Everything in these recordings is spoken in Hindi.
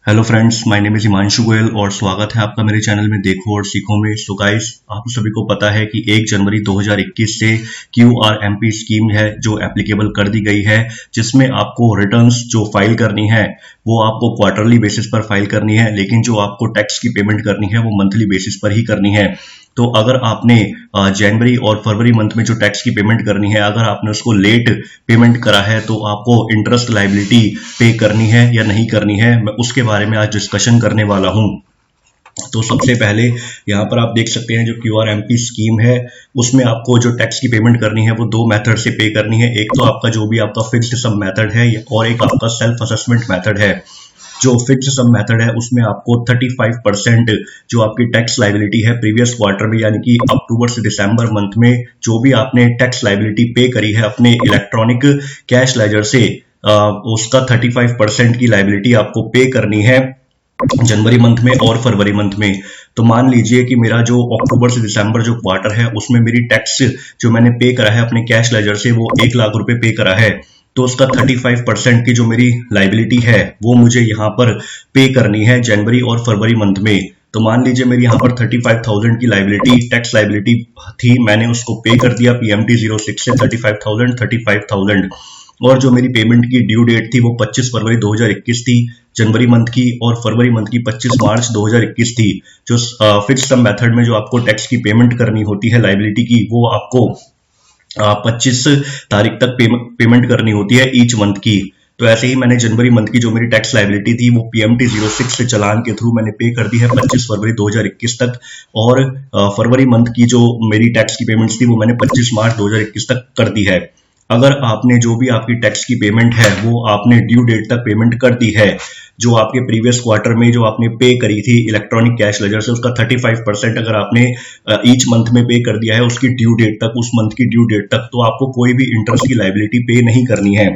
Hello friends, my name is Himanshu Goyal और स्वागत है आपका मेरे चैनल में देखो और सीखो में। सो गाइस, आप सभी को पता है कि 1 जनवरी 2021 से QRMP स्कीम है जो एप्लीकेबल कर दी गई है, जिसमें आपको रिटर्न्स जो फाइल करनी है वो आपको क्वार्टरली बेसिस पर फाइल करनी है, लेकिन जो आपको टैक्स की पेमेंट करनी है वो मंथली बेसिस पर ही करनी है। तो अगर आपने जनवरी और फरवरी मंथ में जो टैक्स की पेमेंट करनी है, अगर आपने उसको लेट पेमेंट करा है तो आपको इंटरेस्ट लायबिलिटी पे करनी है या नहीं करनी है, मैं उसके बारे में आज डिस्कशन करने वाला हूं। तो सबसे पहले यहाँ पर आप देख सकते हैं जो QRMP स्कीम है उसमें आपको जो टैक्स की पेमेंट करनी है वो 2 मेथड से पे करनी है। एक तो आपका जो भी आपका फिक्स्ड सम मेथड है और एक आपका सेल्फ असेसमेंट मेथड है। जो फिक्स्ड सम मेथड है उसमें आपको 35% जो आपकी टैक्स लायबिलिटी है प्रीवियस क्वार्टर में, यानी कि अक्टूबर से दिसंबर मंथ में जो भी आपने टैक्स लायबिलिटी पे करी है अपने इलेक्ट्रॉनिक कैश लेजर से, उसका 35% की लायबिलिटी आपको पे करनी है जनवरी मंथ में और फरवरी मंथ में। तो मान लीजिए कि मेरा जो अक्टूबर से दिसंबर जो क्वार्टर है उसमें मेरी टैक्स जो मैंने पे करा है अपने कैश लेजर से वो 1 लाख रुपए पे करा है, तो उसका 35% की जो मेरी लायबिलिटी है वो मुझे यहाँ पर पे करनी है जनवरी और फरवरी मंथ में। तो मान लीजिए मेरी यहाँ पर 35,000 की लायबिलिटी टैक्स लायबिलिटी थी, मैंने उसको पे कर दिया PMT 06 से 35,000 और जो मेरी पेमेंट की ड्यू डेट थी वो 25 फरवरी 2021 थी जनवरी मंथ की, और फरवरी मंथ की 25 मार्च 2021 थी। जो फिक्स्ड सम मेथड में जो आपको टैक्स की पेमेंट करनी होती है लायबिलिटी की, वो आपको 25 तारीख तक पेमेंट करनी होती है ईच मंथ की। तो ऐसे ही मैंने जनवरी मंथ की जो मेरी टैक्स लायबिलिटी थी वो PMT 06 से चालान के थ्रू मैंने पे कर दी है 25 फरवरी 2021 तक, और फरवरी मंथ की जो मेरी टैक्स की पेमेंट्स थी वो मैंने 25 मार्च 2021 तक कर दी है। अगर आपने जो भी आपकी टैक्स की पेमेंट है वो आपने ड्यू डेट तक पेमेंट कर दी है, जो आपके प्रीवियस क्वार्टर में जो आपने पे करी थी इलेक्ट्रॉनिक कैश लेजर से, उसका 35% अगर आपने ईच मंथ में पे कर दिया है उसकी ड्यू डेट तक, उस मंथ की ड्यू डेट तक, तो आपको कोई भी इंटरेस्ट की लायबिलिटी पे नहीं करनी है।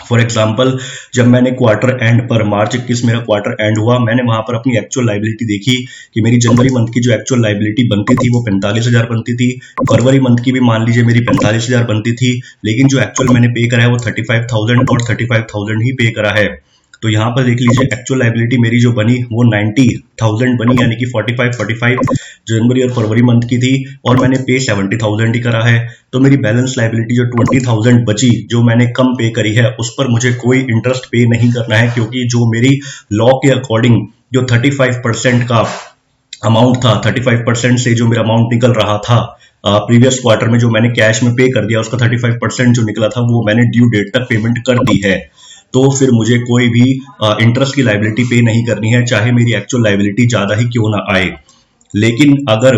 फॉर एग्जाम्पल, जब मैंने क्वार्टर एंड पर मार्च 21 मेरा क्वार्टर एंड हुआ, मैंने वहां पर अपनी एक्चुअल लायबिलिटी देखी कि मेरी जनवरी मंथ की जो एक्चुअल लायबिलिटी बनती थी वो 45,000 बनती थी, फरवरी मंथ की भी मान लीजिए मेरी 45,000 बनती थी, लेकिन जो एक्चुअल मैंने पे करा है वो 35,000 और 35,000 ही पे करा है। तो यहाँ पर देख लीजिए एक्चुअल लायबिलिटी मेरी जो बनी वो 90,000 बनी, यानी कि 45 जनवरी और फरवरी मंथ की थी, और मैंने पे 70,000 ही करा है। तो मेरी बैलेंस लायबिलिटी जो 20,000 बची जो मैंने कम पे करी है उस पर मुझे कोई इंटरेस्ट पे नहीं करना है, क्योंकि जो मेरी लॉ के अकॉर्डिंग जो 35% का अमाउंट था, 35% से जो मेरा अमाउंट निकल रहा था प्रीवियस क्वार्टर में जो मैंने कैश में पे कर दिया, उसका 35% जो निकला था वो मैंने ड्यू डेट तक पेमेंट कर दी है। तो फिर मुझे कोई भी इंटरेस्ट की लायबिलिटी पे नहीं करनी है, चाहे मेरी एक्चुअल लायबिलिटी ज्यादा ही क्यों ना आए। लेकिन अगर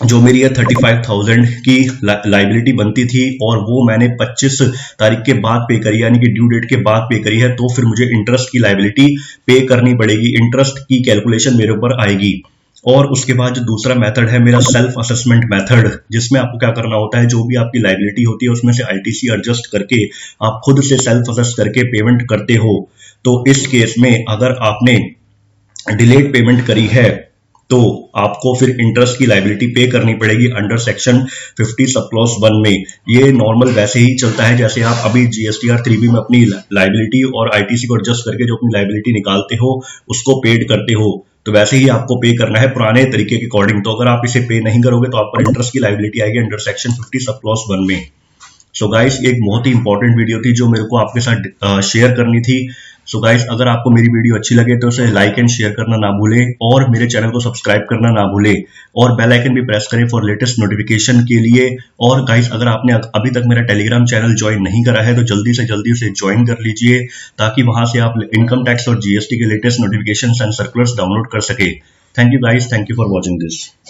जो मेरी 35,000 की लायबिलिटी बनती थी और वो मैंने 25 तारीख के बाद पे करी, यानी कि ड्यू डेट के बाद पे करी है, तो फिर मुझे इंटरेस्ट की लायबिलिटी पे करनी पड़ेगी, इंटरेस्ट की कैलकुलेशन मेरे ऊपर आएगी। और उसके बाद जो दूसरा मेथड है मेरा सेल्फ असेसमेंट मेथड, जिसमें आपको क्या करना होता है, जो भी आपकी लायबिलिटी होती है उसमें से ITC एडजस्ट करके आप खुद से सेल्फ असेस करके पेमेंट करते हो। तो इस केस में अगर आपने डिलेड पेमेंट करी है तो आपको फिर इंटरेस्ट की लायबिलिटी पे करनी पड़ेगी अंडर सेक्शन 50 सब क्लॉज 1 में। ये नॉर्मल वैसे ही चलता है जैसे आप अभी GSTR 3B में अपनी लायबिलिटी और ITC को एडजस्ट करके जो अपनी लायबिलिटी निकालते हो उसको पेड करते हो, तो वैसे ही आपको पे करना है पुराने तरीके के अकॉर्डिंग। तो अगर आप इसे पे नहीं करोगे तो आप पर इंटरेस्ट की लायबिलिटी आएगी अंडर सेक्शन 50 सब क्लॉज 1 में। सो गाइस, एक बहुत ही इंपॉर्टेंट वीडियो थी जो मेरे को आपके साथ शेयर करनी थी। सो गाइस, अगर आपको मेरी वीडियो अच्छी लगे तो उसे लाइक एंड शेयर करना ना भूलें, और मेरे चैनल को सब्सक्राइब करना ना भूलें, और बेल आइकन भी प्रेस करें फॉर लेटेस्ट नोटिफिकेशन के लिए। और गाइस, अगर आपने अभी तक मेरा टेलीग्राम चैनल ज्वाइन नहीं करा है तो जल्दी से जल्दी उसे ज्वाइन कर लीजिए, ताकि वहां से आप इनकम टैक्स और GST के latest notification and circulars download कर सके। Thank you guys, thank you for watching this.